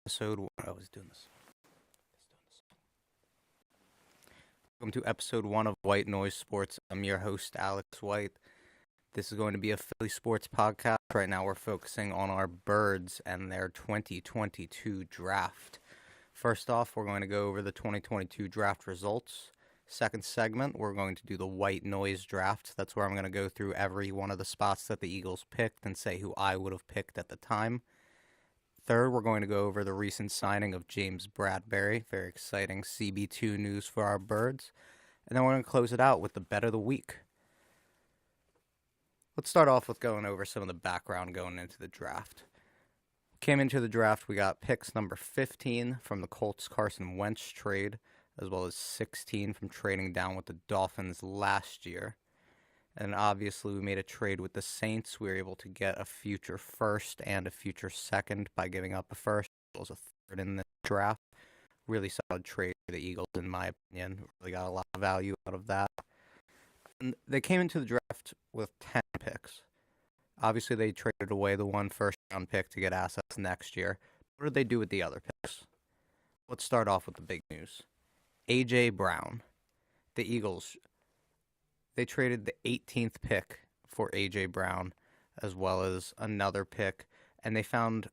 I was doing this. Welcome to episode 1 of White Noise Sports. I'm your host, Alex White. This is going to be a Philly sports podcast. Right now we're focusing on our Birds and their 2022 draft. First off, we're going to go over the 2022 draft results. Second segment, we're going to do the White Noise draft. That's where I'm going to go through every one of the spots that the Eagles picked and say who I would have picked at the time. Third, we're going to go over the recent signing of James Bradberry. Very exciting CB2 news for our Birds. And then we're going to close it out with the bet of the week. Let's start off with going over some of the background going into the draft. Came into the draft, we got picks number 15 from the Colts Carson Wentz trade, as well as 16 from trading down with the Dolphins last year. And obviously, we made a trade with the Saints. We were able to get a future first and a future second by giving up a first, as well as a third in the draft. Really solid trade for the Eagles, in my opinion. Really got a lot of value out of that. And they came into the draft with 10 picks. Obviously, they traded away the one first-round pick to get assets next year. What did they do with the other picks? Let's start off with the big news. A.J. Brown. The Eagles, they traded the 18th pick for A.J. Brown, as well as another pick, and they found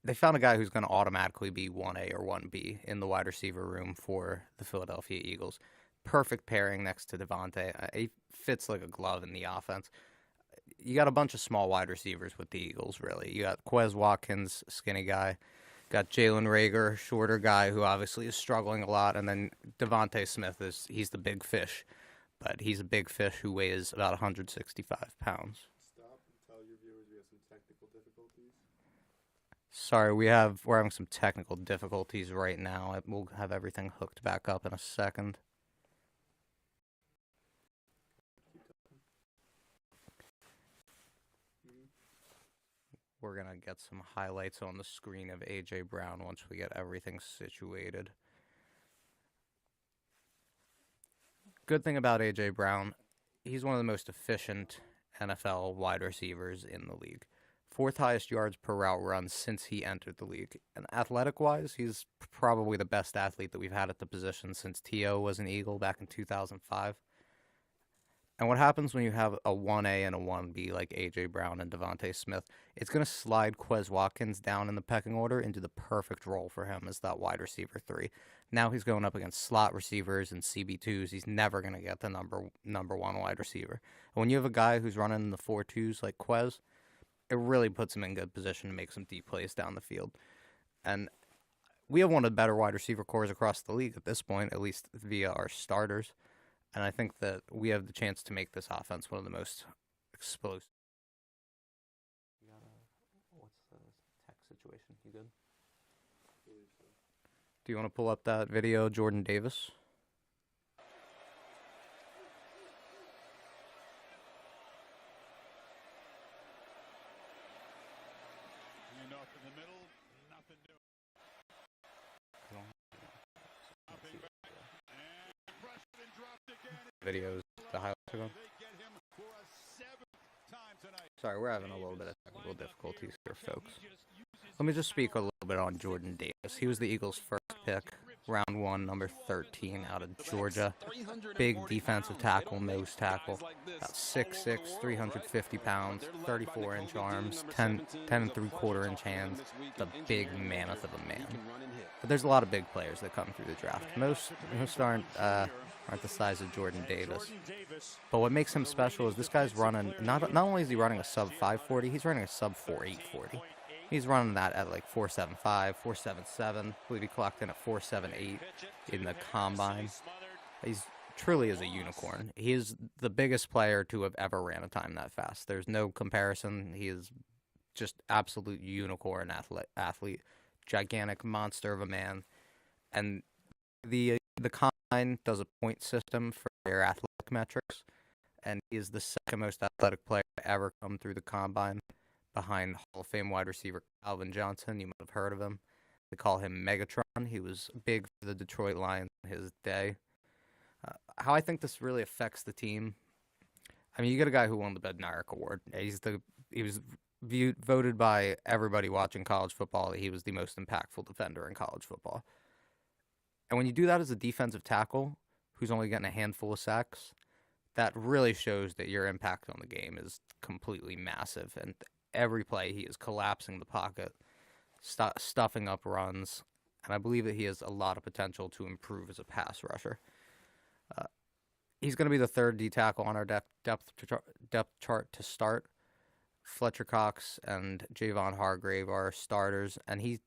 a guy who's going to automatically be 1A or 1B in the wide receiver room for the Philadelphia Eagles. Perfect pairing next to Devontae. He fits like a glove in the offense. You got a bunch of small wide receivers with the Eagles, really. You got Quez Watkins, skinny guy. Got Jalen Reagor, shorter guy who obviously is struggling a lot, and then Devontae Smith he's the big fish. But he's a big fish who weighs about 165 pounds. Stop and tell your viewers we have some technical difficulties. Sorry, we're having some technical difficulties right now. We'll have everything hooked back up in a second. We're going to get some highlights on the screen of A.J. Brown once we get everything situated. Good thing about A.J. Brown, he's one of the most efficient NFL wide receivers in the league. Fourth highest yards per route run since he entered the league. And athletic-wise, he's probably the best athlete that we've had at the position since T.O. was an Eagle back in 2005. And what happens when you have a 1A and a 1B like A.J. Brown and Devontae Smith, it's going to slide Quez Watkins down in the pecking order into the perfect role for him as that wide receiver 3. Now he's going up against slot receivers and CB2s. He's never going to get the number one wide receiver. And when you have a guy who's running in the 4-2s like Quez, it really puts him in good position to make some deep plays down the field. And we have one of the better wide receiver cores across the league at this point, at least via our starters. And I think that we have the chance to make this offense one of the most explosive. What's the tech situation? You good? Do you want to pull up that video, Jordan Davis? Enough in the middle, nothing new. Videos, the highlights are going. Sorry, we're having a little bit of technical difficulties here, folks. Let me just speak a little bit on Jordan Davis. He was the Eagles' first pick, round 1, number 13, out of Georgia. Big defensive tackle, nose tackle, about 6'6", 350 pounds, 34-inch arms, 10 and 3/4-inch hands. The big mammoth of a man. But there's a lot of big players that come through the draft. Most aren't the size of Jordan Davis. But what makes him special is this guy's running, not only is he running a sub 540, he's running a sub 4840. He's running that at like 4.75, 4.77. I believe he clocked in at 4.78 in the combine. He's truly is a unicorn. He is the biggest player to have ever ran a time that fast. There's no comparison. He is just absolute unicorn athlete, gigantic monster of a man. And the combine does a point system for their athletic metrics, and he is the second most athletic player to ever come through the combine, behind Hall of Fame wide receiver Chiron Johnson. You might have heard of him. They call him Megatron. He was big for the Detroit Lions in his day. How I think this really affects the team. I mean, you get a guy who won the Bednarik Award. He was voted by everybody watching college football that he was the most impactful defender in college football. And when you do that as a defensive tackle who's only getting a handful of sacks, that really shows that your impact on the game is completely massive. And every play he is collapsing the pocket, stuffing up runs, and I believe that he has a lot of potential to improve as a pass rusher. He's going to be the third D tackle on our depth chart to start. Fletcher Cox and Javon Hargrave are starters, and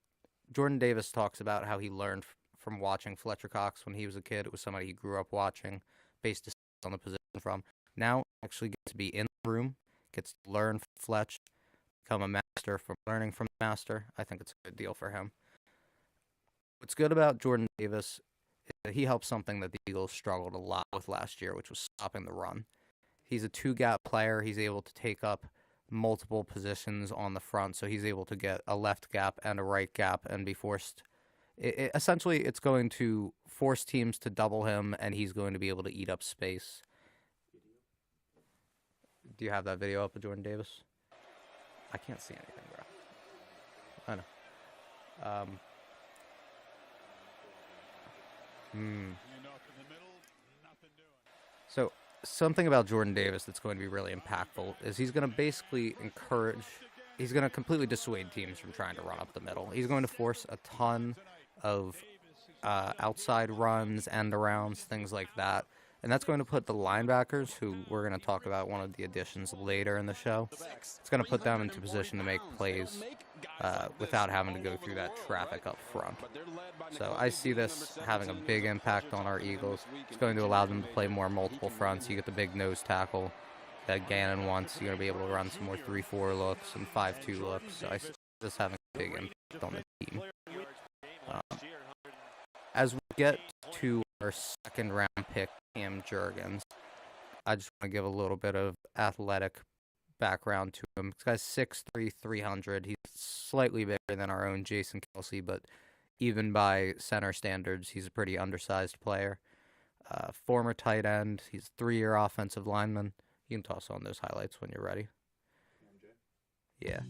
Jordan Davis talks about how he learned from watching Fletcher Cox when he was a kid. It was somebody he grew up watching, based on the position from. Now actually gets to be in the room, gets to learn from Fletch, become a master from learning from the master. I think it's a good deal for him. What's good about Jordan Davis is that he helps something that the Eagles struggled a lot with last year, which was stopping the run. He's a two-gap player. He's able to take up multiple positions on the front, so he's able to get a left gap and a right gap and be forced. Essentially, it's going to force teams to double him, and he's going to be able to eat up space. Do you have that video up of Jordan Davis? I can't see anything, bro. I know. So something about Jordan Davis that's going to be really impactful is he's going to basically he's going to completely dissuade teams from trying to run up the middle. He's going to force a ton of outside runs, end arounds, things like that. And that's going to put the linebackers, who we're going to talk about one of the additions later in the show, it's going to put them into position to make plays without having to go through that traffic up front. So I see this having a big impact on our Eagles. It's going to allow them to play more multiple fronts. You get the big nose tackle that Gannon wants. You're going to be able to run some more 3-4 looks and 5-2 looks. So I see this having a big impact on the team. As we get to our second round pick, Cam Jurgens, I just want to give a little bit of athletic background to him. This guy's 6'3", 300. He's slightly bigger than our own Jason Kelsey, but even by center standards, he's a pretty undersized player. Former tight end. He's a 3-year offensive lineman. You can toss on those highlights when you're ready. Yeah.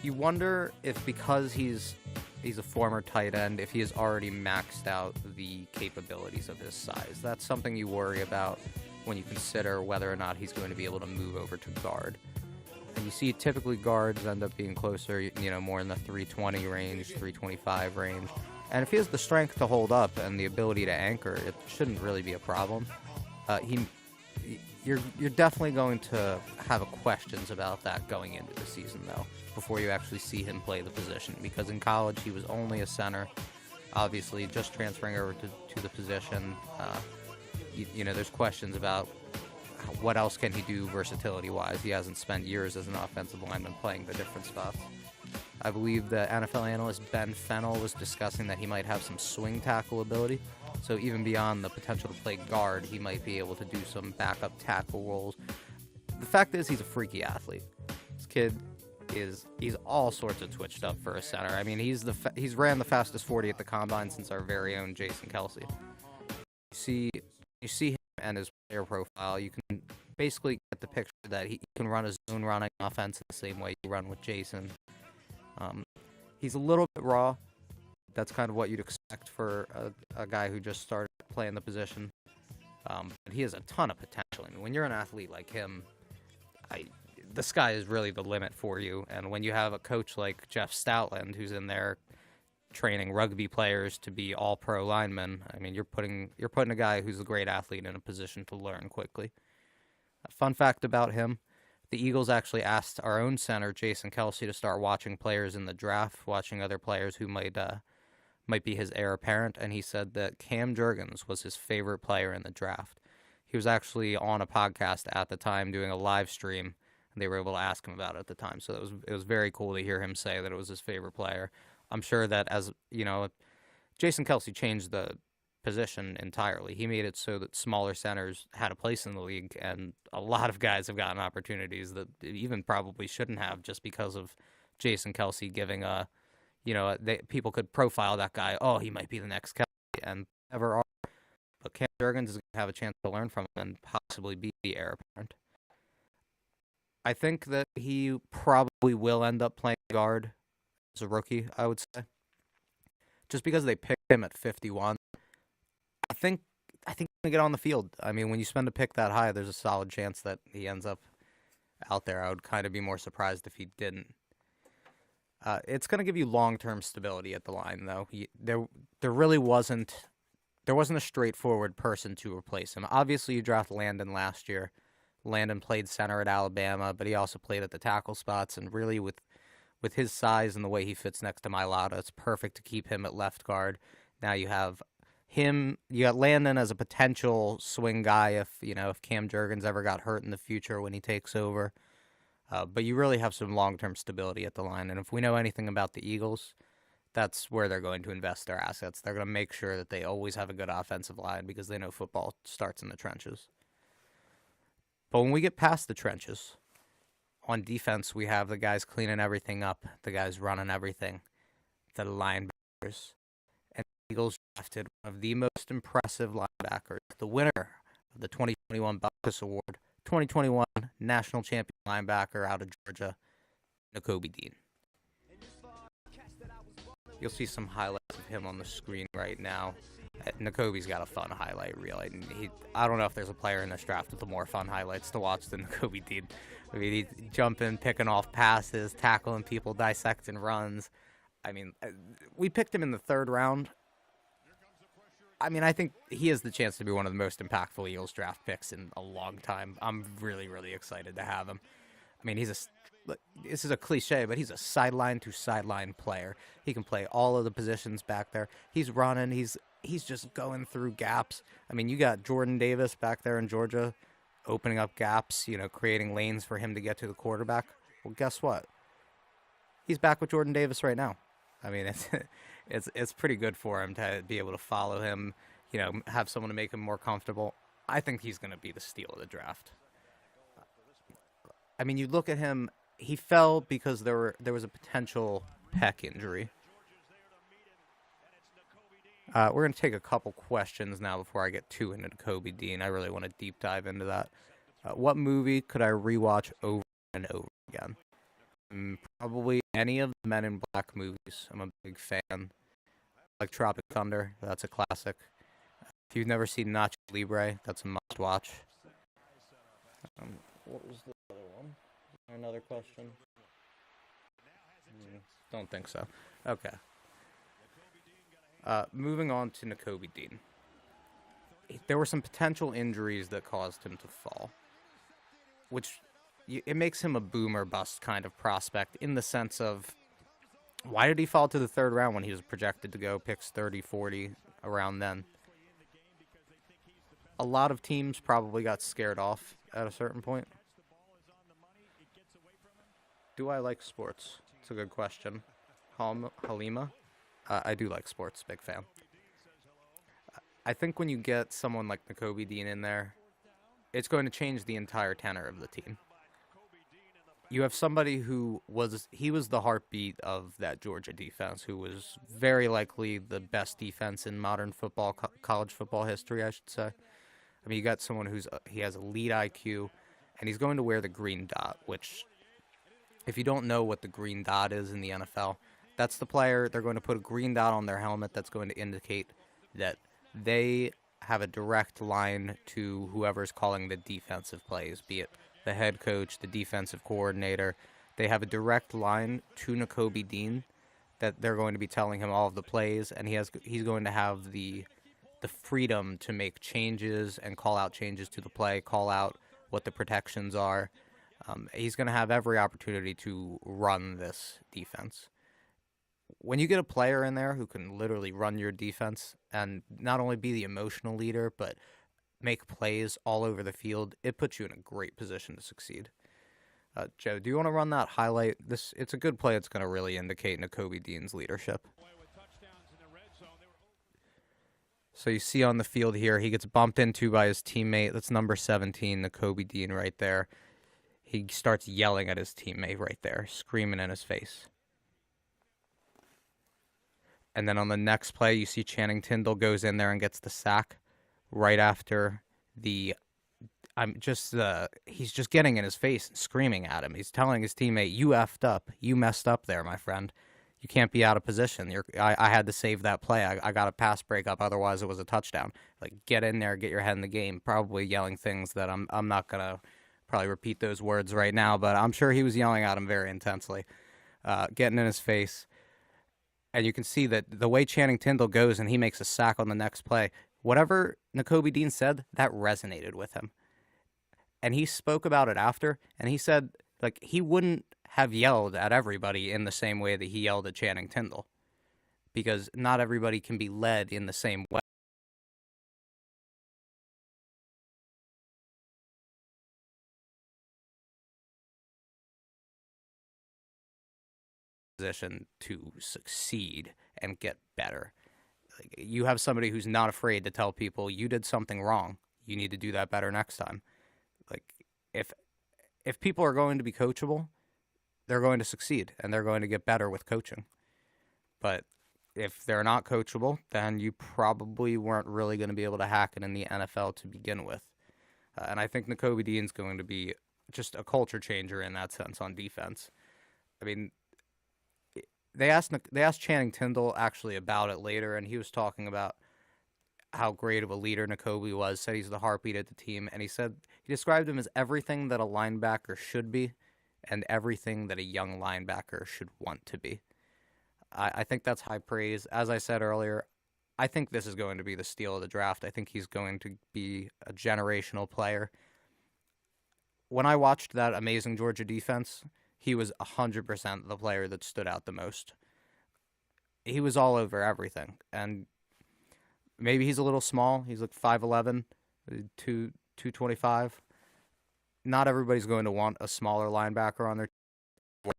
You wonder if because he's a former tight end, if he has already maxed out the capabilities of his size. That's something you worry about when you consider whether or not he's going to be able to move over to guard. And you see typically guards end up being closer, more in the 320 range, 325 range. And if he has the strength to hold up and the ability to anchor, it shouldn't really be a problem. You're definitely going to have questions about that going into the season, though, before you actually see him play the position. Because in college, he was only a center. Obviously, just transferring over to the position, there's questions about what else can he do versatility-wise. He hasn't spent years as an offensive lineman playing the different spots. I believe the NFL analyst Ben Fennell was discussing that he might have some swing tackle ability. So even beyond the potential to play guard, he might be able to do some backup tackle roles. The fact is, he's a freaky athlete. This kid he's all sorts of twitched up for a center. I mean, he's ran the fastest 40 at the combine since our very own Jason Kelsey. You see him and his player profile. You can basically get the picture that he can run a zone running offense in the same way you run with Jason. He's a little bit raw. That's kind of what you'd expect for a guy who just started playing the position. But he has a ton of potential. I mean, when you're an athlete like him, the sky is really the limit for you. And when you have a coach like Jeff Stoutland, who's in there training rugby players to be all-pro linemen, I mean, you're putting a guy who's a great athlete in a position to learn quickly. A fun fact about him: the Eagles actually asked our own center, Jason Kelsey, to start watching players in the draft, watching other players who might be his heir apparent, and he said that Cam Jurgens was his favorite player in the draft. He was actually on a podcast at the time doing a live stream, and they were able to ask him about it at the time. So it was very cool to hear him say that it was his favorite player. I'm sure that, as you know, Jason Kelsey changed the position entirely. He made it so that smaller centers had a place in the league, and a lot of guys have gotten opportunities that even probably shouldn't have, just because of Jason Kelsey giving people could profile that guy. Oh, he might be the next Kelsey, and never are. But Cam Jurgens is going to have a chance to learn from him and possibly be the heir apparent. I think that he probably will end up playing guard as a rookie, I would say. Just because they picked him at 51. I think I think he's gonna get on the field. I mean, when you spend a pick that high, there's a solid chance that he ends up out there. I would kind of be more surprised if he didn't. It's going to give you long-term stability at the line, though. There really wasn't a straightforward person to replace him. Obviously, you draft Landon last year. Landon played center at Alabama, but he also played at the tackle spots, and really with his size and the way he fits next to Mailata, it's perfect to keep him at left guard. Now you have him. You got Landon as a potential swing guy if Cam Jurgens ever got hurt in the future when he takes over. But you really have some long-term stability at the line. And if we know anything about the Eagles, that's where they're going to invest their assets. They're going to make sure that they always have a good offensive line because they know football starts in the trenches. But when we get past the trenches, on defense, we have the guys cleaning everything up, the guys running everything, the linebackers. And the Eagles drafted one of the most impressive linebackers, the winner of the 2021 Bacchus Award, 2021 national champion linebacker out of Georgia, Nakobe Dean. You'll see some highlights of him on the screen right now. Nakobe's got a fun highlight reel. I don't know if there's a player in this draft with more fun highlights to watch than Nakobe Dean. I mean, he's jumping, picking off passes, tackling people, dissecting runs. I mean, we picked him in the 3rd round. I mean, I think he has the chance to be one of the most impactful Eagles draft picks in a long time. I'm really, really excited to have him. I mean, this is a cliche, but he's a sideline-to-sideline player. He can play all of the positions back there. He's running. He's just going through gaps. I mean, you got Jordan Davis back there in Georgia opening up gaps, creating lanes for him to get to the quarterback. Well, guess what? He's back with Jordan Davis right now. I mean, it's pretty good for him to be able to follow him, have someone to make him more comfortable. I think he's going to be the steal of the draft. I mean, you look at him, he fell because there was a potential pec injury. We're going to take a couple questions now before I get too into Nakobe Dean. I really want to deep dive into that. What movie could I rewatch over and over again? Probably any of the Men in Black movies. I'm a big fan. Like Tropic Thunder, that's a classic. If you've never seen Nacho Libre, that's a must-watch. What was the other one? Another question? Don't think so. Okay. Moving on to Nakobe Dean. There were some potential injuries that caused him to fall, which it makes him a boom or bust kind of prospect in the sense of, why did he fall to the 3rd round when he was projected to go picks 30, 40, around then? A lot of teams probably got scared off at a certain point. Do I like sports? It's a good question. Halima? I do like sports, big fan. I think when you get someone like Nakobe Dean in there, it's going to change the entire tenor of the team. You have somebody who was the heartbeat of that Georgia defense, who was very likely the best defense in modern football, college football history, I should say. I mean, you got someone he has elite IQ, and he's going to wear the green dot, which, if you don't know what the green dot is in the NFL, that's the player. They're going to put a green dot on their helmet that's going to indicate that they have a direct line to whoever's calling the defensive plays, be it the head coach, the defensive coordinator. They have a direct line to Nakobe Dean that they're going to be telling him all of the plays, and he's going to have the freedom to make changes and call out changes to the play, call out what the protections are. He's going to have every opportunity to run this defense. When you get a player in there who can literally run your defense and not only be the emotional leader, but make plays all over the field, it puts you in a great position to succeed. Joe, do you want to run that highlight? It's a good play. It's going to really indicate Nakobe Dean's leadership. So you see on the field here, he gets bumped into by his teammate. That's number 17, Nakobe Dean right there. He starts yelling at his teammate right there, screaming in his face. And then on the next play, you see Channing Tindall goes in there and gets the sack right after the he's just getting in his face and screaming at him. He's telling his teammate, "You effed up. You messed up there, my friend. You can't be out of position. I had to save that play. I got a pass breakup. Otherwise, it was a touchdown. Like, get in there, get your head in the game." Probably yelling things that I'm not gonna probably repeat those words right now, but I'm sure he was yelling at him very intensely, getting in his face. And you can see that the way Channing Tindall goes and he makes a sack on the next play, whatever Nakobe Dean said, that resonated with him. And he spoke about it after, and he said, like, he wouldn't have yelled at everybody in the same way that he yelled at Channing Tindall, because not everybody can be led in the same way. Position to succeed and get better. Like, you have somebody who's not afraid to tell people you did something wrong. You need to do that better next time. Like, if people are going to be coachable, they're going to succeed and they're going to get better with coaching. But if they're not coachable, then you probably weren't really going to be able to hack it in the NFL to begin with. And I think Nakobe Dean's going to be just a culture changer in that sense on defense. I mean, they asked Channing Tindall actually about it later, and he was talking about how great of a leader Nakobe was. Said he's the heartbeat of the team, and he said he described him as everything that a linebacker should be, and everything that a young linebacker should want to be. I think that's high praise. As I said earlier, I think this is going to be the steal of the draft. I think he's going to be a generational player. When I watched that amazing Georgia defense, he was 100% the player that stood out the most. He was all over everything. And maybe he's a little small. He's like 5'11", 225. Not everybody's going to want a smaller linebacker on their team.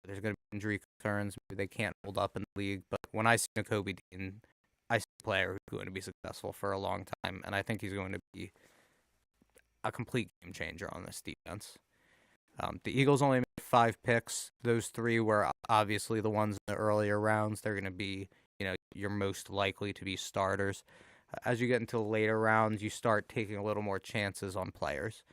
There's going to be injury concerns. Maybe they can't hold up in the league. But when I see Nakobe Dean, I see a player who's going to be successful for a long time. And I think he's going to be a complete game changer on this defense. The Eagles only made 5 picks. Those 3 were obviously the ones in the earlier rounds. They're going to be, you're most likely to be starters. As you get into the later rounds, you start taking a little more chances on players.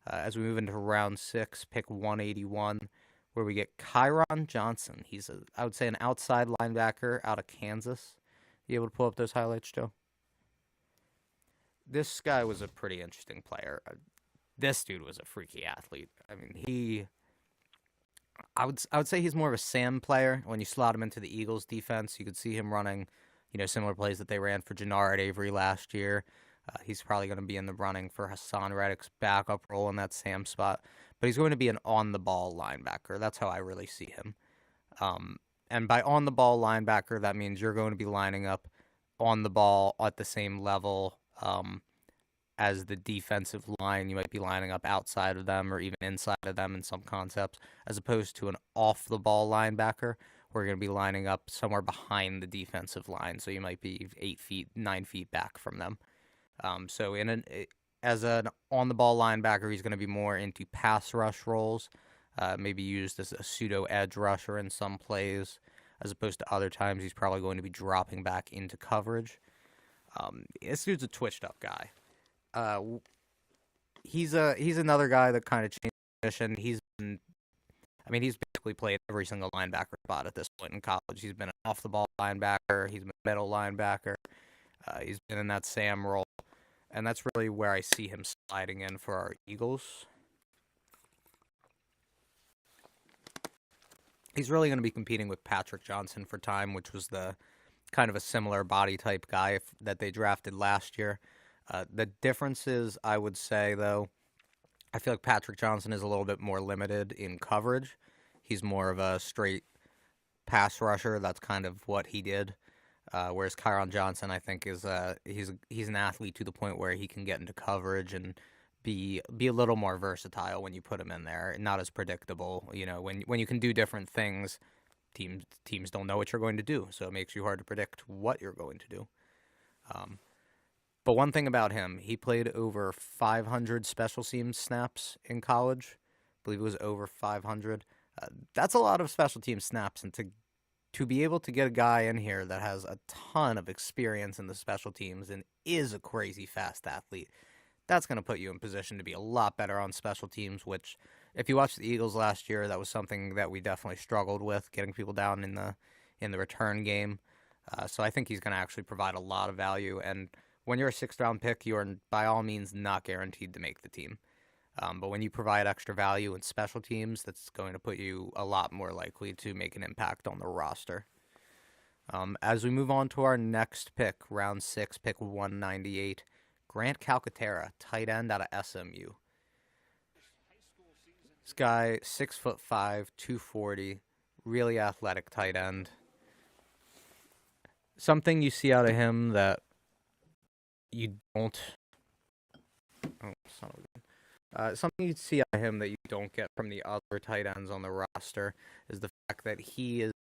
As we move into round 6, pick 181, where we get Chiron Johnson. He's, I would say, an outside linebacker out of Kansas. You able to pull up those highlights, Joe? This guy was a pretty interesting player. This dude was a freaky athlete. I mean, I would say he's more of a Sam player. When you slot him into the Eagles defense, you could see him running, similar plays that they ran for Jannard Avery last year. He's probably going to be in the running for Hassan Reddick's backup role in that Sam spot. But he's going to be an on-the-ball linebacker. That's how I really see him. And by on-the-ball linebacker, that means you're going to be lining up on the ball at the same level as the defensive line. You might be lining up outside of them or even inside of them in some concepts, as opposed to an off-the-ball linebacker, where you're going to be lining up somewhere behind the defensive line. So you might be 8 feet, 9 feet back from them. So as an on-the-ball linebacker, he's going to be more into pass rush roles, maybe used as a pseudo edge rusher in some plays, as opposed to other times he's probably going to be dropping back into coverage. This dude's a twitched-up guy. He's another guy that kind of changed position. He's basically played every single linebacker spot at this point in college. He's been an off-the-ball linebacker. He's been a middle linebacker. He's been in that Sam role. And that's really where I see him sliding in for our Eagles. He's really going to be competing with Patrick Johnson for time, which was the kind of a similar body type guy that they drafted last year. The differences, I would say, though, I feel like Patrick Johnson is a little bit more limited in coverage. He's more of a straight pass rusher. That's kind of what he did. Whereas Chiron Johnson, I think, is he's an athlete to the point where he can get into coverage and be a little more versatile when you put him in there. Not as predictable. When you can do different things, teams don't know what you're going to do, so it makes you hard to predict what you're going to do. But one thing about him, he played over 500 special teams snaps in college. I believe it was over 500. That's a lot of special team snaps, and to be able to get a guy in here that has a ton of experience in the special teams and is a crazy fast athlete, that's going to put you in position to be a lot better on special teams, which if you watched the Eagles last year, that was something that we definitely struggled with, getting people down in the return game. So I think he's going to actually provide a lot of value. And when you're a sixth-round pick, you are by all means not guaranteed to make the team. But when you provide extra value in special teams, that's going to put you a lot more likely to make an impact on the roster. As we move on to our next pick, round 6, pick 198, Grant Calcaterra, tight end out of SMU. This guy, 6'5", 240, really athletic tight end. Something you see out of him that you don't. Oh, son of a gun. Something you see out of him that you don't get from the other tight ends on the roster is the fact that he's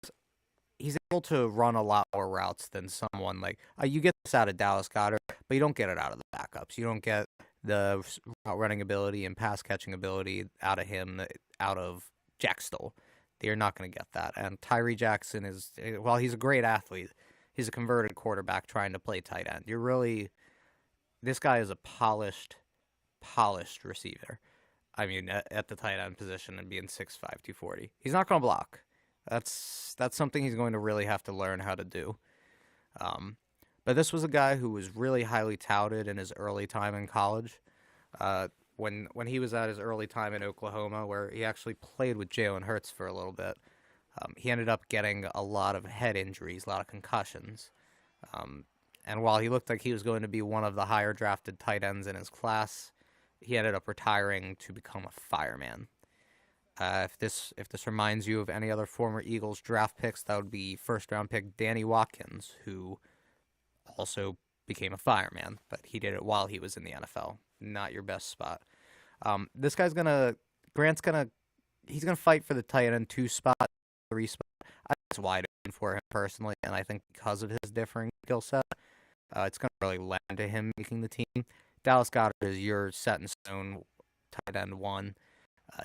able to run a lot more routes than someone like you get this out of Dallas Goedert, but you don't get it out of the backups. You don't get the route running ability and pass catching ability out of him, out of Jack Stoll. You're not going to get that. And Tyree Jackson is, while he's a great athlete, he's a converted quarterback trying to play tight end. This guy is a polished receiver. I mean, at the tight end position and being 6'5", 240. He's not going to block. That's something he's going to really have to learn how to do. But this was a guy who was really highly touted in his early time in college. When he was at his early time in Oklahoma, where he actually played with Jalen Hurts for a little bit, he ended up getting a lot of head injuries, a lot of concussions. And while he looked like he was going to be one of the higher drafted tight ends in his class, he ended up retiring to become a fireman. If this reminds you of any other former Eagles draft picks, that would be first-round pick Danny Watkins, who also became a fireman, but he did it while he was in the NFL. Not your best spot. This guy's he's gonna fight for the tight end 2 spot, 3 spot. I think it's wide open for him personally, and I think because of his differing skill set, it's gonna really lend to him making the team. Dallas Goedert is your set in stone tight end 1.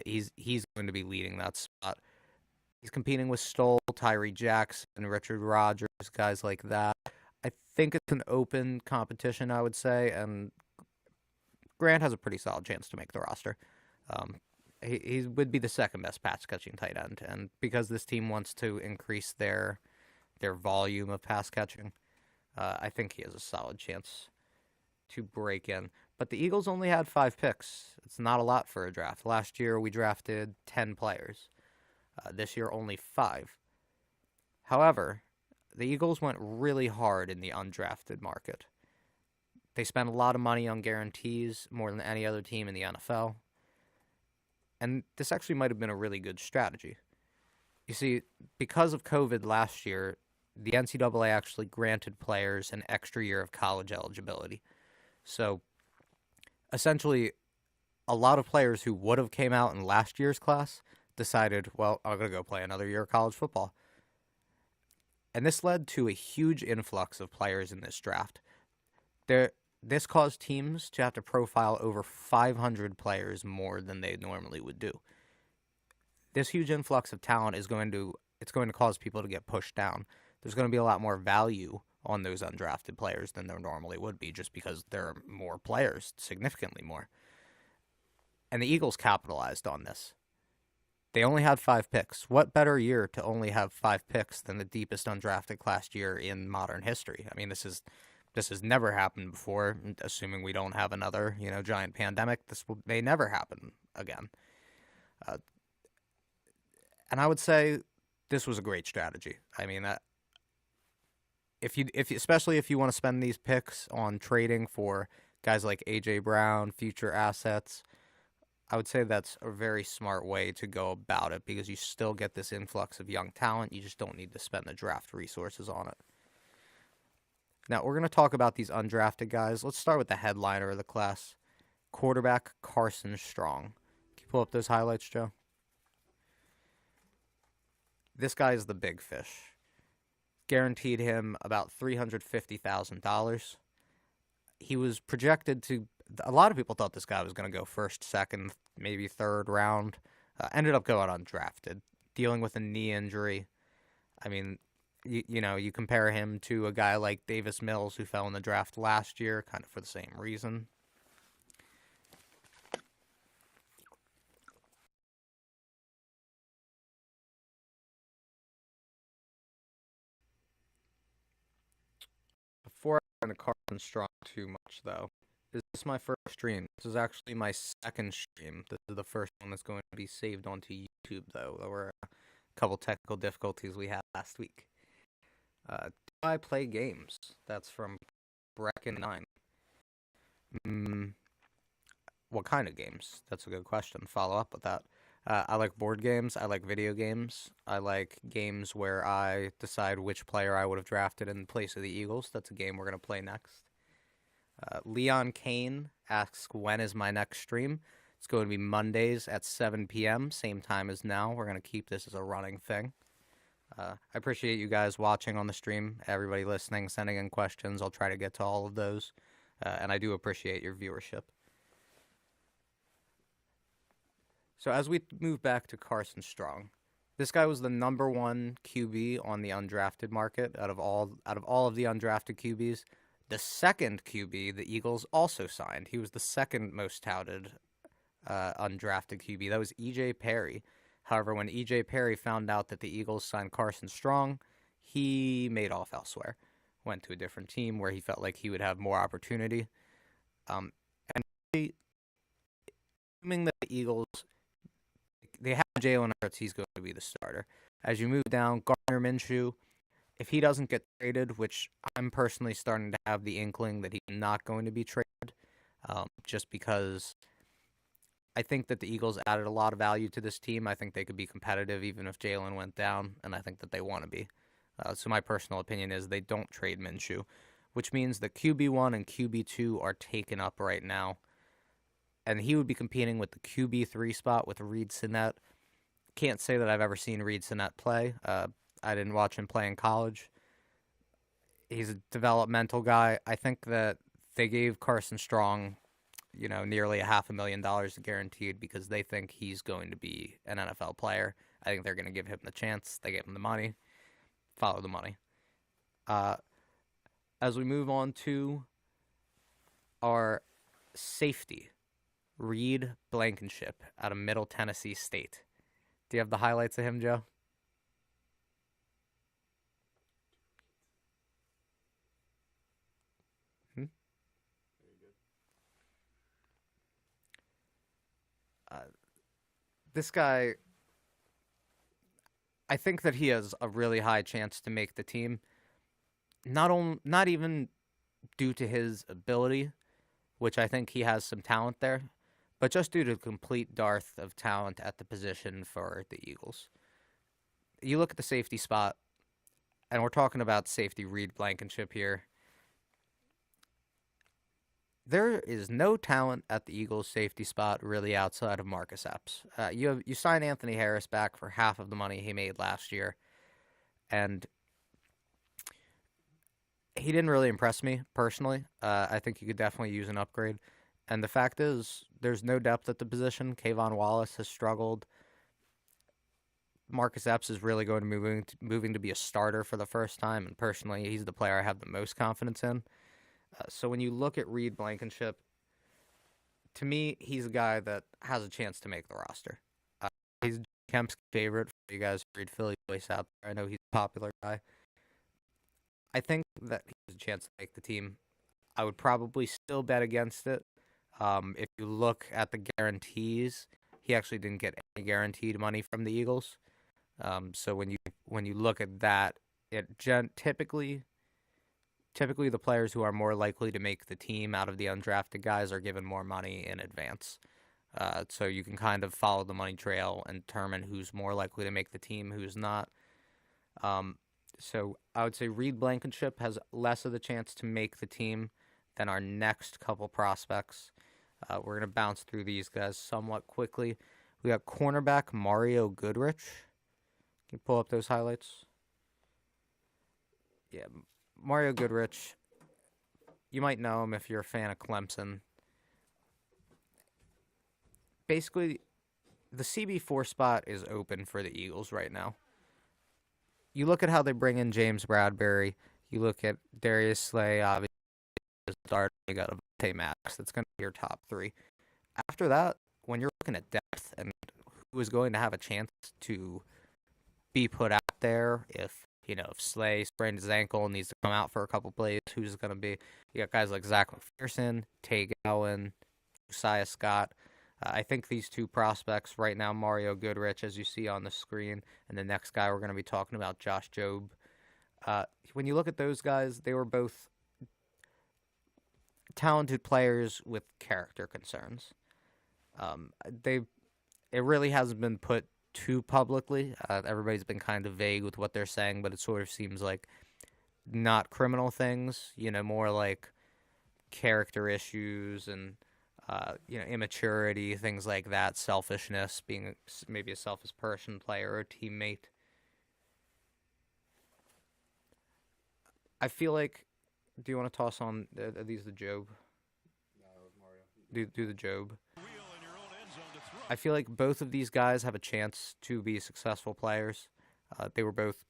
He's going to be leading that spot. He's competing with Stoll, Tyree Jackson, Richard Rodgers, guys like that. I think it's an open competition, I would say, and Grant has a pretty solid chance to make the roster. He would be the second best pass catching tight end, and because this team wants to increase their volume of pass catching, I think he has a solid chance to break in. But the Eagles only had 5 picks. It's not a lot for a draft. Last year we drafted 10 players. This year only 5. However, the Eagles went really hard in the undrafted market. They spent a lot of money on guarantees, more than any other team in the NFL. And this actually might have been a really good strategy. You see, because of COVID last year, the NCAA actually granted players an extra year of college eligibility. So, essentially, a lot of players who would have came out in last year's class decided, well, I'm going to go play another year of college football. And this led to a huge influx of players in this draft. This caused teams to have to profile over 500 players more than they normally would do. This huge influx of talent is going to cause people to get pushed down. There's going to be a lot more value on those undrafted players than there normally would be, just because there are more players, significantly more. And the Eagles capitalized on this. They only had 5 picks. What better year to only have 5 picks than the deepest undrafted class year in modern history? I mean, this has never happened before, assuming we don't have another, giant pandemic. This may never happen again. And I would say this was a great strategy. I mean, especially if you want to spend these picks on trading for guys like A.J. Brown, future assets, I would say that's a very smart way to go about it, because you still get this influx of young talent. You just don't need to spend the draft resources on it. Now, we're going to talk about these undrafted guys. Let's start with the headliner of the class, quarterback Carson Strong. Can you pull up those highlights, Joe? This guy is the big fish. Guaranteed him about $350,000. He was projected to. A lot of people thought this guy was going to go first, second, maybe third round. Ended up going undrafted, dealing with a knee injury. I mean, you compare him to a guy like Davis Mills, who fell in the draft last year, kind of for the same reason. into Carson Strong too much, though. This is my first stream. This is actually my second stream. This is the first one that's going to be saved onto YouTube, though. There were a couple technical difficulties we had last week. Do I play games? That's from Brecken9. What kind of games? That's a good question. Follow up with that. I like board games. I like video games. I like games where I decide which player I would have drafted in place of the Eagles. That's a game we're going to play next. Leon Kane asks, when is my next stream? It's going to be Mondays at 7 p.m., same time as now. We're going to keep this as a running thing. I appreciate you guys watching on the stream, everybody listening, sending in questions. I'll try to get to all of those. And I do appreciate your viewership. So as we move back to Carson Strong, this guy was the #1 QB on the undrafted market out of all of the undrafted QBs. The second QB the Eagles also signed. He was the second most touted undrafted QB. That was E.J. Perry. However, when E.J. Perry found out that the Eagles signed Carson Strong, he made off elsewhere. Went to a different team where he felt like he would have more opportunity. And assuming that the Eagles, they have Jalen Hurts, he's going to be the starter. As you move down, Gardner Minshew, if he doesn't get traded, which I'm personally starting to have the inkling that he's not going to be traded, just because I think that the Eagles added a lot of value to this team. I think they could be competitive even if Jalen went down, and I think that they want to be. So my personal opinion is they don't trade Minshew, which means that QB1 and QB2 are taken up right now. And he would be competing with the QB3 spot with Reed Sinnett. Can't say that I've ever seen Reed Sinnett play. I didn't watch him play in college. He's a developmental guy. I think that they gave Carson Strong, nearly $500,000 guaranteed because they think he's going to be an NFL player. I think they're going to give him the chance. They gave him the money. Follow the money. As we move on to our safety, Reed Blankenship out of Middle Tennessee State. Do you have the highlights of him, Joe? This guy, I think that he has a really high chance to make the team. Not even due to his ability, which I think he has some talent there, but just due to the complete dearth of talent at the position for the Eagles. You look at the safety spot, and we're talking about safety Reed Blankenship here. There is no talent at the Eagles' safety spot really outside of Marcus Epps. You sign Anthony Harris back for half of the money he made last year, and he didn't really impress me personally. I think he could definitely use an upgrade. And the fact is, there's no depth at the position. Kayvon Wallace has struggled. Marcus Epps is really going to moving to be a starter for the first time, and personally, he's the player I have the most confidence in. So when you look at Reed Blankenship, to me, he's a guy that has a chance to make the roster. He's Kemp's favorite for you guys who read Philly Voice out there. I know he's a popular guy. I think that he has a chance to make the team. I would probably still bet against it. If you look at the guarantees, he actually didn't get any guaranteed money from the Eagles. So when you look at that, typically the players who are more likely to make the team out of the undrafted guys are given more money in advance. So you can kind of follow the money trail and determine who's more likely to make the team, who's not. So I would say Reed Blankenship has less of the chance to make the team than our next couple prospects. We're going to bounce through these guys somewhat quickly. We got cornerback Mario Goodrich. Can you pull up those highlights? Yeah, Mario Goodrich. You might know him if you're a fan of Clemson. Basically, the CB4 spot is open for the Eagles right now. You look at how they bring in James Bradbury. You look at Darius Slay, obviously, you got Avonte Maddox. That's going to be your top three. After that, when you're looking at depth and who is going to have a chance to be put out there if If Slay sprained his ankle and needs to come out for a couple plays, who's it going to be? You got guys like Zach McPherson, Tay Gowan, Josiah Scott. I think these two prospects right now, Mario Goodrich, as you see on the screen, and the next guy we're going to be talking about, Josh Jobe. When you look at those guys, they were both talented players with character concerns. It really hasn't been put too publicly. Everybody's been kind of vague with what they're saying, but it sort of seems like not criminal things, more like character issues and immaturity, things like that, selfishness, being maybe a selfish person, player, or a teammate. I feel like, do you want to toss on, are these the Job? No, it was Mario. Do the Job. I feel like both of these guys have a chance to be successful players. They were both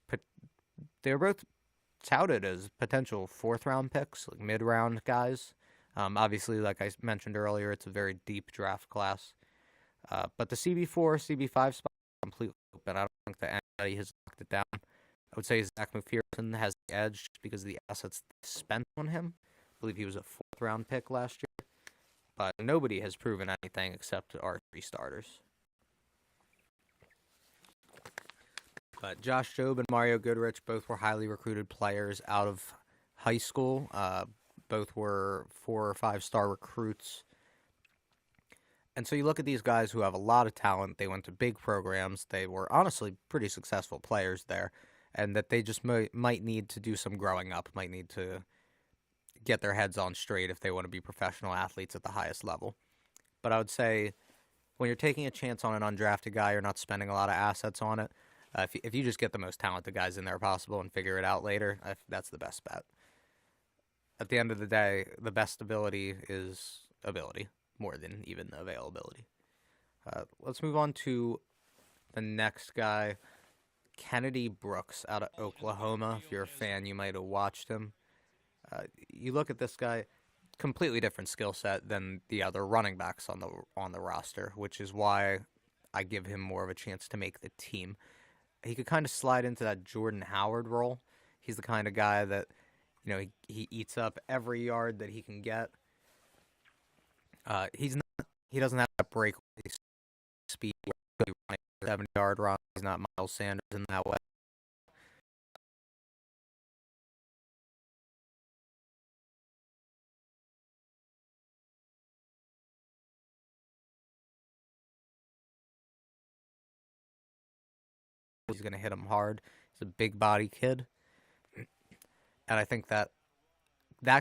touted as potential fourth-round picks, like mid-round guys. Obviously, like I mentioned earlier, it's a very deep draft class. But the CB4, CB5 spot is completely open. I don't think that anybody has knocked it down. I would say Zach McPherson has the edge just because of the assets spent on him. I believe he was a fourth-round pick last year. But nobody has proven anything except our three starters. But Josh Jobe and Mario Goodrich both were highly recruited players out of high school. Both were 4 or 5 star recruits. And so you look at these guys who have a lot of talent. They went to big programs. They were honestly pretty successful players there. And that they just might need to do some growing up, might need to get their heads on straight if they want to be professional athletes at the highest level. But I would say when you're taking a chance on an undrafted guy, you're not spending a lot of assets on it. If you just get the most talented guys in there possible and figure it out later, that's the best bet. At the end of the day, the best ability is ability, more than even availability. Let's move on to the next guy, Kennedy Brooks out of Oklahoma. If you're a fan, you might have watched him. You look at this guy, completely different skill set than the other running backs on the roster, which is why I give him more of a chance to make the team. He could kind of slide into that Jordan Howard role. He's the kind of guy that, he eats up every yard that he can get. He doesn't have that breakaway speed where he'll be running a 70-yard run. He's not Miles Sanders in that way. He's going to hit him hard. He's a big body kid. And I think that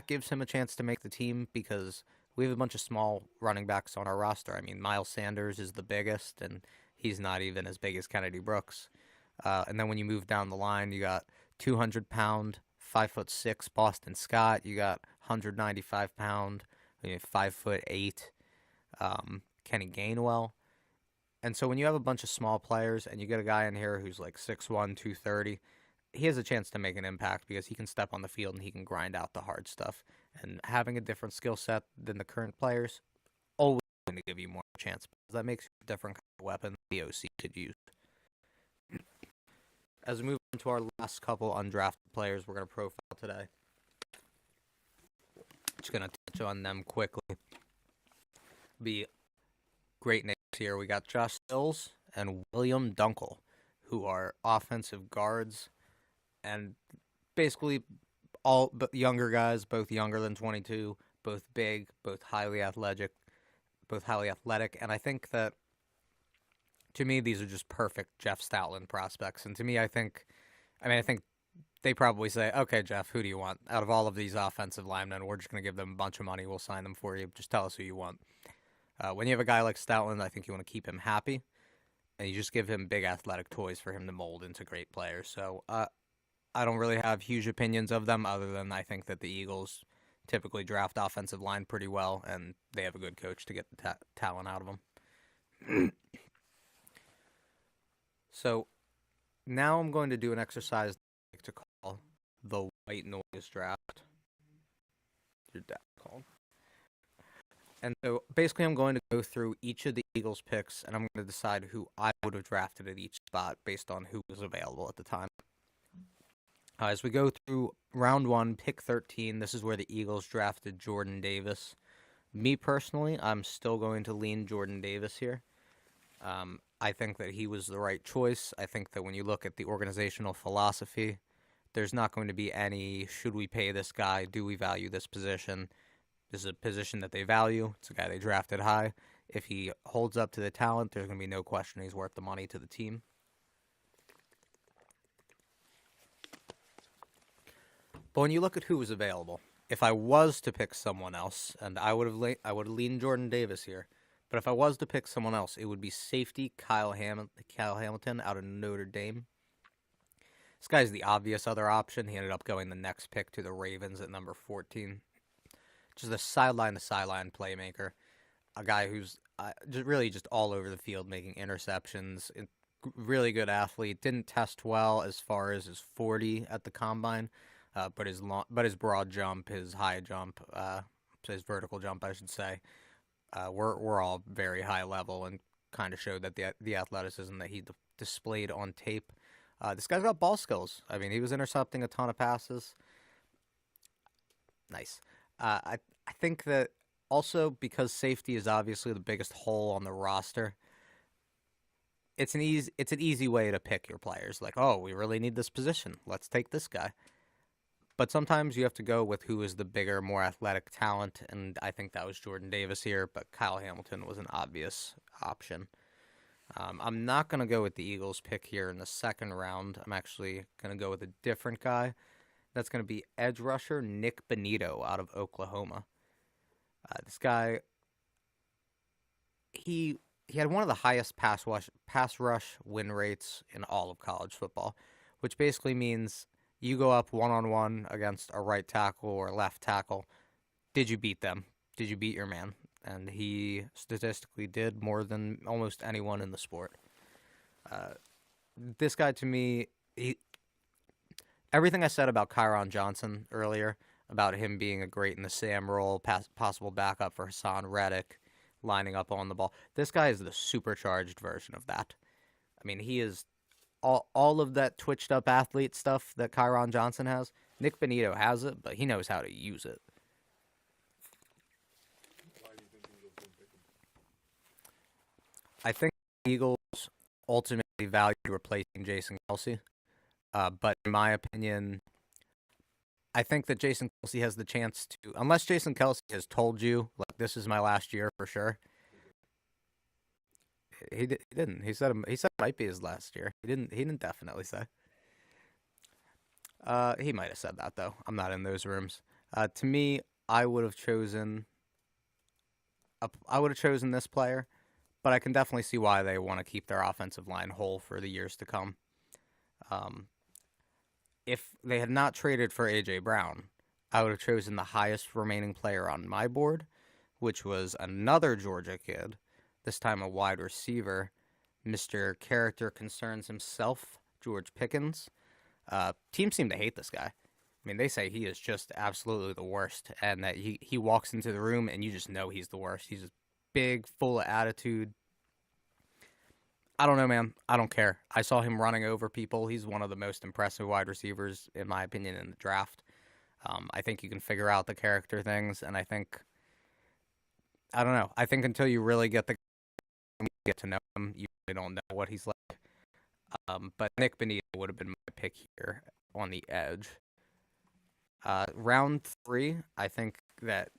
gives him a chance to make the team because we have a bunch of small running backs on our roster. I mean, Miles Sanders is the biggest, and he's not even as big as Kennedy Brooks. And then when you move down the line, you got 200-pound, 5'6" Boston Scott. You got 195-pound, 5'8" Kenny Gainwell. And so when you have a bunch of small players and you get a guy in here who's like 6'1", 230, he has a chance to make an impact because he can step on the field and he can grind out the hard stuff. And having a different skill set than the current players always going to give you more chance because that makes you a different kind of weapon the OC could use. As we move on to our last couple undrafted players we're going to profile today. Just going to touch on them quickly. Be great names here. We got Josh Sills and William Dunkel, who are offensive guards and basically all younger guys, both younger than 22, both big, both highly athletic, and I think that to me these are just perfect Jeff Stoutland prospects. And to me, I think they probably say, "Okay, Jeff, who do you want? Out of all of these offensive linemen, we're just going to give them a bunch of money. We'll sign them for you. Just tell us who you want." When you have a guy like Stoutland, I think you want to keep him happy, and you just give him big athletic toys for him to mold into great players. So I don't really have huge opinions of them other than I think that the Eagles typically draft offensive line pretty well, and they have a good coach to get the talent out of them. So now I'm going to do an exercise I like to call the white noise draft. Your dad called. And so basically I'm going to go through each of the Eagles picks, and I'm going to decide who I would have drafted at each spot based on who was available at the time. As we go through round 1, pick 13, this is where the Eagles drafted Jordan Davis. Me personally, I'm still going to lean Jordan Davis here. I think that he was the right choice. I think that when you look at the organizational philosophy, there's not going to be any, should we pay this guy? Do we value this position? This is a position that they value. It's a guy they drafted high. If he holds up to the talent, there's going to be no question he's worth the money to the team. But when you look at who was available, if I was to pick someone else, and I would have leaned Jordan Davis here, but if I was to pick someone else, it would be safety Kyle Hamilton out of Notre Dame. This guy's the obvious other option. He ended up going the next pick to the Ravens at number 14. Just a sideline-to-sideline playmaker. A guy who's just all over the field making interceptions. Really good athlete. Didn't test well as far as his 40 at the combine. But his broad jump, his high jump, his vertical jump, I should say, were all very high level and kind of showed that the athleticism that he displayed on tape. This guy's got ball skills. I mean, he was intercepting a ton of passes. Nice. I think that also because safety is obviously the biggest hole on the roster. It's an easy way to pick your players. Like, oh, we really need this position. Let's take this guy. But sometimes you have to go with who is the bigger, more athletic talent, and I think that was Jordan Davis here, but Kyle Hamilton was an obvious option. I'm not going to go with the Eagles pick here in the second round. I'm actually going to go with a different guy. That's going to be edge rusher Nick Benito out of Oklahoma. This guy, he had one of the highest pass rush win rates in all of college football, which basically means you go up one-on-one against a right tackle or a left tackle. Did you beat them? Did you beat your man? And he statistically did more than almost anyone in the sport. This guy, to me, everything I said about Chiron Johnson earlier, about him being a great in the Sam role, possible backup for Hassan Reddick, lining up on the ball. This guy is the supercharged version of that. I mean, he is all of that twitched up athlete stuff that Chiron Johnson has. Nick Benito has it, but he knows how to use it. Why do you think the Eagles didn't pick him? I think the Eagles ultimately valued replacing Jason Kelce. But in my opinion, I think that Jason Kelce has the chance to, unless Jason Kelce has told you, like, this is my last year for sure. He didn't. He said it might be his last year. He didn't definitely say. He might have said that though. I'm not in those rooms. To me, I would have chosen this player, but I can definitely see why they want to keep their offensive line whole for the years to come. If they had not traded for A.J. Brown, I would have chosen the highest remaining player on my board, which was another Georgia kid, this time a wide receiver, Mr. Character Concerns himself, George Pickens. Teams seem to hate this guy. I mean, they say he is just absolutely the worst, and that he walks into the room and you just know he's the worst. He's just big, full of attitude. I don't know, man. I don't care. I saw him running over people. He's one of the most impressive wide receivers, in my opinion, in the draft. I think you can figure out the character things, and I don't know. I think until you really get to know him, you really don't know what he's like. But Nick Benito would have been my pick here on the edge. Round 3, I think that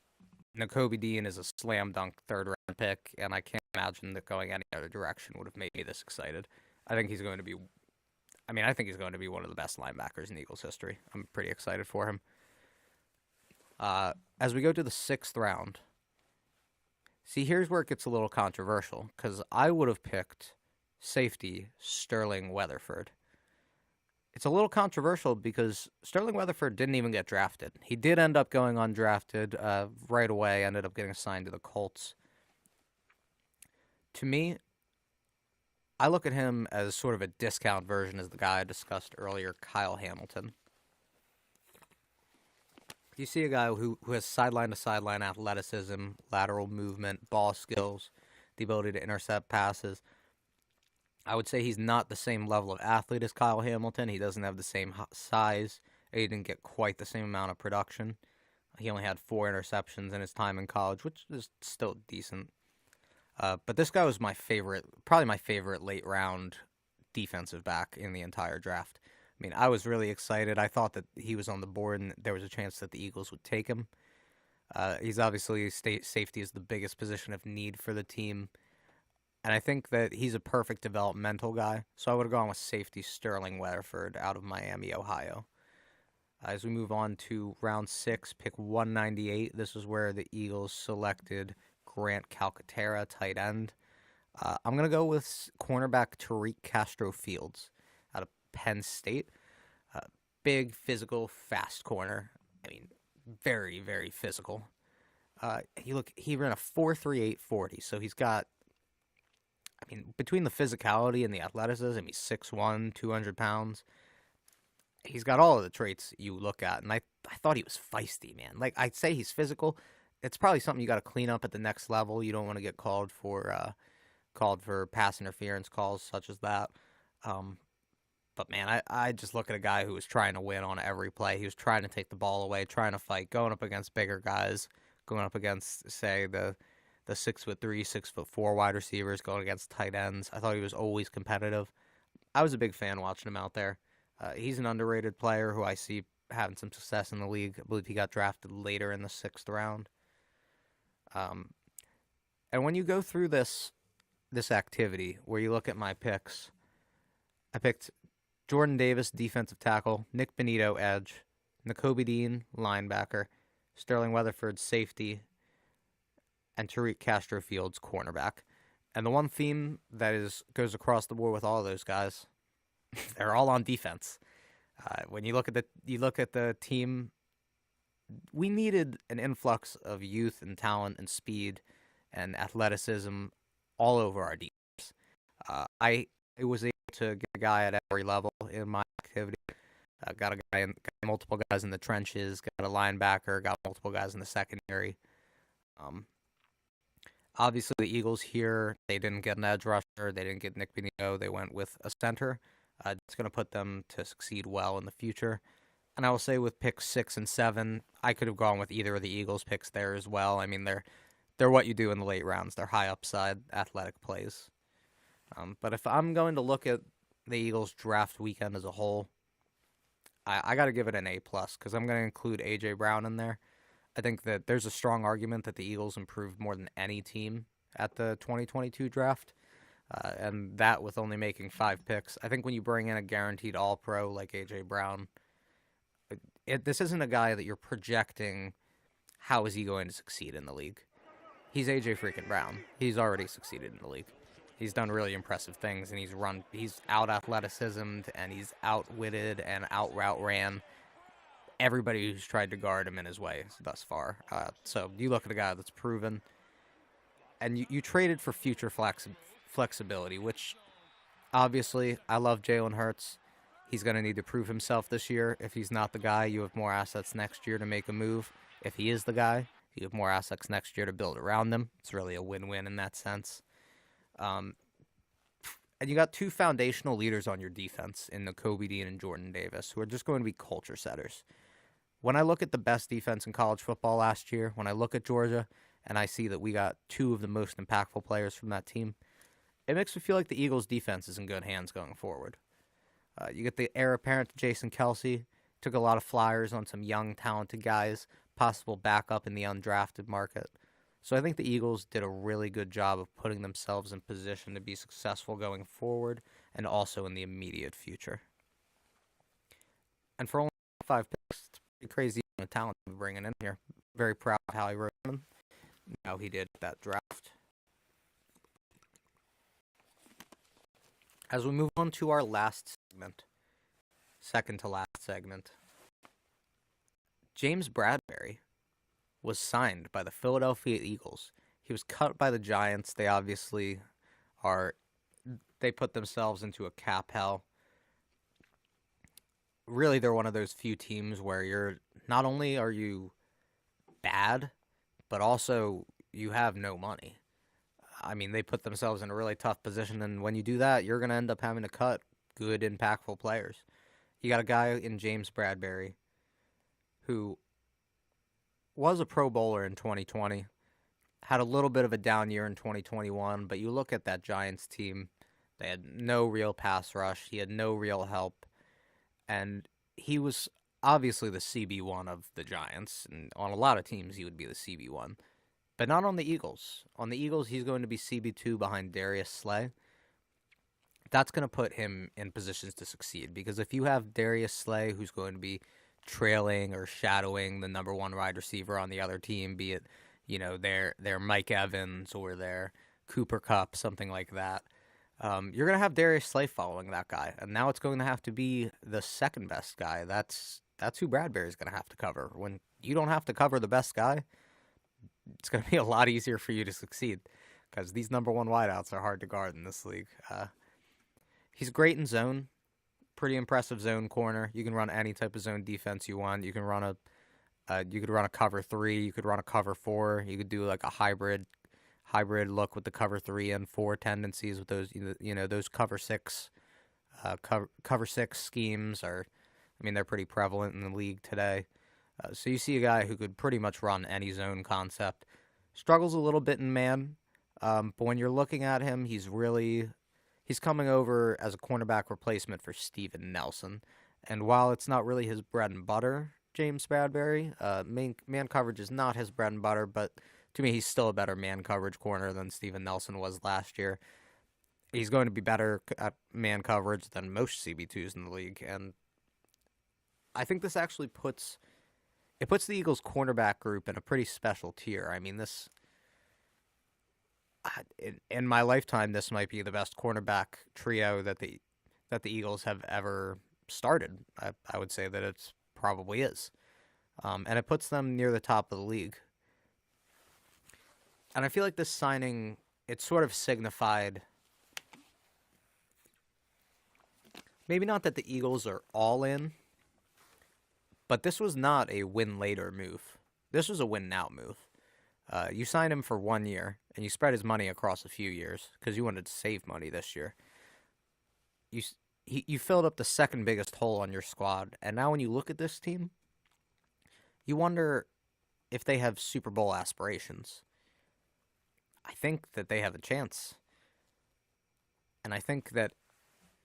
Nakobe Dean is a slam dunk third round pick, and I can't imagine that going any other direction would have made me this excited. I think he's going to be one of the best linebackers in Eagles history. I'm pretty excited for him. As we go to the 6th round, see, here's where it gets a little controversial, because I would have picked safety Sterling Weatherford. It's a little controversial because Sterling Weatherford didn't even get drafted. He did end up going undrafted right away, ended up getting signed to the Colts. To me, I look at him as sort of a discount version as the guy I discussed earlier, Kyle Hamilton. You see a guy who has sideline-to-sideline athleticism, lateral movement, ball skills, the ability to intercept passes. I would say he's not the same level of athlete as Kyle Hamilton. He doesn't have the same size, He didn't get quite the same amount of production. He only had 4 interceptions in his time in college, which is still decent. But this guy was my favorite, probably my favorite late round defensive back in the entire draft. I mean, I was really excited. I thought that he was on the board and there was a chance that the Eagles would take him. He's obviously safety is the biggest position of need for the team. And I think that he's a perfect developmental guy. So I would have gone with safety Sterling Weatherford out of Miami, Ohio. As we move on to round 6, pick 198, this is where the Eagles selected Grant Calcaterra, tight end. I'm going to go with cornerback Tariq Castro-Fields out of Penn State. Big, physical, fast corner. I mean, very, very physical. He ran a 4.38 40, so he's got, I mean, between the physicality and the athleticism, he's 6'1", 200 pounds. He's got all of the traits you look at, and I thought he was feisty, man. Like, I'd say he's physical. It's probably something you got to clean up at the next level. You don't want to get called for pass interference calls such as that. But man, I just look at a guy who was trying to win on every play. He was trying to take the ball away, trying to fight, going up against bigger guys, going up against, say, the 6'3", 6'4" wide receivers, going against tight ends. I thought he was always competitive. I was a big fan watching him out there. He's an underrated player who I see having some success in the league. I believe he got drafted later in the 6th round. And when you go through this activity where you look at my picks, I picked Jordan Davis, defensive tackle, Nick Benito, edge, Nakobe Dean, linebacker, Sterling Weatherford, safety, and Tariq Castro-Fields, cornerback. And the one theme that goes across the board with all of those guys, they're all on defense. When you look at the team, we needed an influx of youth and talent and speed and athleticism all over our defense. I was able to get a guy at every level in my activity. Got multiple guys in the trenches, got a linebacker, got multiple guys in the secondary. Obviously, the Eagles here, they didn't get an edge rusher. They didn't get Nick Benito. They went with a center. It's going to put them to succeed well in the future. And I will say with picks 6 and 7, I could have gone with either of the Eagles picks there as well. I mean, they're what you do in the late rounds. They're high upside athletic plays. But if I'm going to look at the Eagles draft weekend as a whole, I got to give it an A+, because I'm going to include A.J. Brown in there. I think that there's a strong argument that the Eagles improved more than any team at the 2022 draft. And that with only making 5 picks. I think when you bring in a guaranteed All-Pro like A.J. Brown, this isn't a guy that you're projecting how is he going to succeed in the league. He's A.J. freaking Brown. He's already succeeded in the league. He's done really impressive things, and he's out-athleticismed, and he's outwitted and out-route ran everybody who's tried to guard him in his way thus far. So you look at a guy that's proven, and you traded for future flexibility, which obviously I love Jalen Hurts. He's going to need to prove himself this year. If he's not the guy, you have more assets next year to make a move. If he is the guy, you have more assets next year to build around him. It's really a win-win in that sense. And you got 2 foundational leaders on your defense in Nakobe Dean and Jordan Davis, who are just going to be culture setters. When I look at the best defense in college football last year, when I look at Georgia and I see that we got 2 of the most impactful players from that team, it makes me feel like the Eagles' defense is in good hands going forward. You get the heir apparent to Jason Kelsey, took a lot of flyers on some young, talented guys, possible backup in the undrafted market. So I think the Eagles did a really good job of putting themselves in position to be successful going forward and also in the immediate future. And for only 5 picks, it's pretty crazy the talent we're bringing in here. Very proud of how he wrote him, how he did that draft. As we move on to our last segment, second to last segment, James Bradbury was signed by the Philadelphia Eagles. He was cut by the Giants. They obviously they put themselves into a cap hell. Really, they're one of those few teams where not only are you bad, but also you have no money. I mean, they put themselves in a really tough position, and when you do that, you're going to end up having to cut good, impactful players. You got a guy in James Bradbury who was a Pro Bowler in 2020, had a little bit of a down year in 2021, but you look at that Giants team, they had no real pass rush, he had no real help, and he was obviously the CB1 of the Giants, and on a lot of teams he would be the CB1, but not on the Eagles. On the Eagles, he's going to be CB2 behind Darius Slay. That's going to put him in positions to succeed, because if you have Darius Slay, who's going to be trailing or shadowing the number one wide receiver on the other team, be it, their Mike Evans or their Cooper Kupp, something like that, you're going to have Darius Slay following that guy, and now it's going to have to be the second best guy. That's who Bradbury's going to have to cover. When you don't have to cover the best guy, it's going to be a lot easier for you to succeed, because these number one wideouts are hard to guard in this league. He's great in zone, pretty impressive zone corner. You can run any type of zone defense you want. You can run you could run a cover 3. You could run a cover 4. You could do like a hybrid look with the cover 3 and 4 tendencies with those. Those cover 6, cover 6 schemes are, they're pretty prevalent in the league today. So you see a guy who could pretty much run any zone concept. Struggles a little bit in man, but when you're looking at him, he's coming over as a cornerback replacement for Steven Nelson. And while it's not really his bread and butter, James Bradbury, man coverage is not his bread and butter, but to me, he's still a better man coverage corner than Steven Nelson was last year. He's going to be better at man coverage than most CB2s in the league. And I think this actually puts the Eagles cornerback group in a pretty special tier. In my lifetime, this might be the best cornerback trio that the Eagles have ever started. I would say that it probably is. And it puts them near the top of the league. And I feel like this signing, it sort of signified, maybe not that the Eagles are all in, but this was not a win later move. This was a win now move. You signed him for 1 year, and you spread his money across a few years because you wanted to save money this year. You filled up the second biggest hole on your squad, and now when you look at this team, you wonder if they have Super Bowl aspirations. I think that they have a chance. And I think that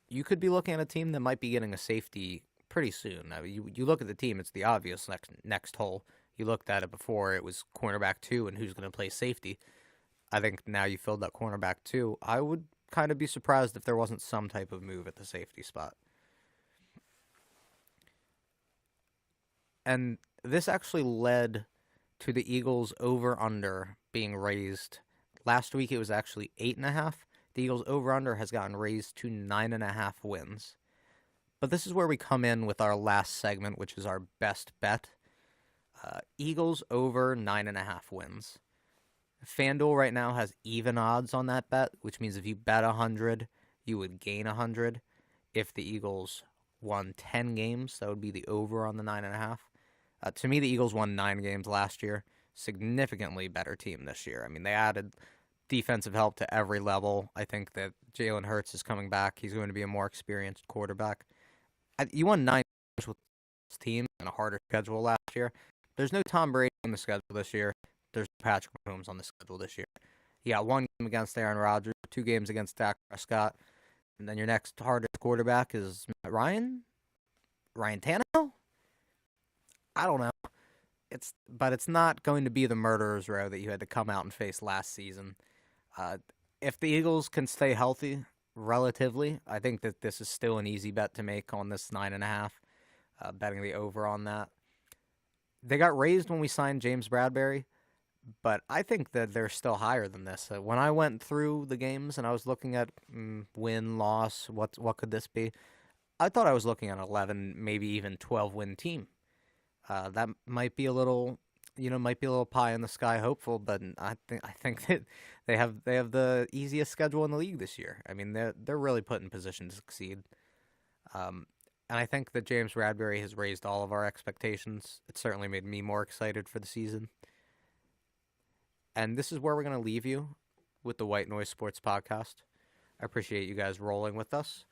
you could be looking at a team that might be getting a safety pretty soon. You look at the team, it's the obvious next hole. You looked at it before, it was cornerback 2 and who's going to play safety. I think now you filled that cornerback 2. I would kind of be surprised if there wasn't some type of move at the safety spot. And this actually led to the Eagles over-under being raised. Last week it was actually 8.5. The Eagles over-under has gotten raised to 9.5 wins. But this is where we come in with our last segment, which is our best bet. Eagles over 9.5 wins. FanDuel right now has even odds on that bet, which means if you bet 100, you would gain 100. If the Eagles won 10 games, that would be the over on the 9.5. To me, the Eagles won 9 games last year. Significantly better team this year. They added defensive help to every level. I think that Jalen Hurts is coming back. He's going to be a more experienced quarterback. You won 9 games with this team and a harder schedule last year. There's no Tom Brady on the schedule this year. There's Patrick Mahomes on the schedule this year. You got 1 game against Aaron Rodgers, 2 games against Dak Prescott, and then your next hardest quarterback is Matt Ryan? Ryan Tannehill? I don't know. But it's not going to be the murderer's row that you had to come out and face last season. If the Eagles can stay healthy, relatively, I think that this is still an easy bet to make on this 9.5. Betting the over on that. They got raised when we signed James Bradbury, but I think that they're still higher than this. When I went through the games and I was looking at win, loss, what could this be? I thought I was looking at 11, maybe even 12-win team. That might be a little, pie in the sky hopeful, but I think that they have the easiest schedule in the league this year. They're really put in position to succeed. And I think that James Bradbury has raised all of our expectations. It certainly made me more excited for the season. And this is where we're going to leave you with the White Noise Sports podcast. I appreciate you guys rolling with us.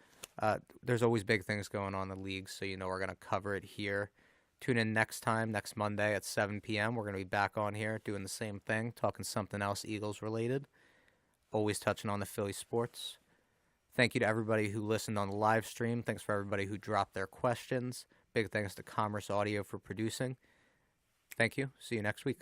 There's always big things going on in the league, so we're going to cover it here. Tune in next time, next Monday at 7 p.m. We're going to be back on here doing the same thing, talking something else Eagles related, always touching on the Philly sports. Thank you to everybody who listened on the live stream. Thanks for everybody who dropped their questions. Big thanks to Commerce Audio for producing. Thank you. See you next week.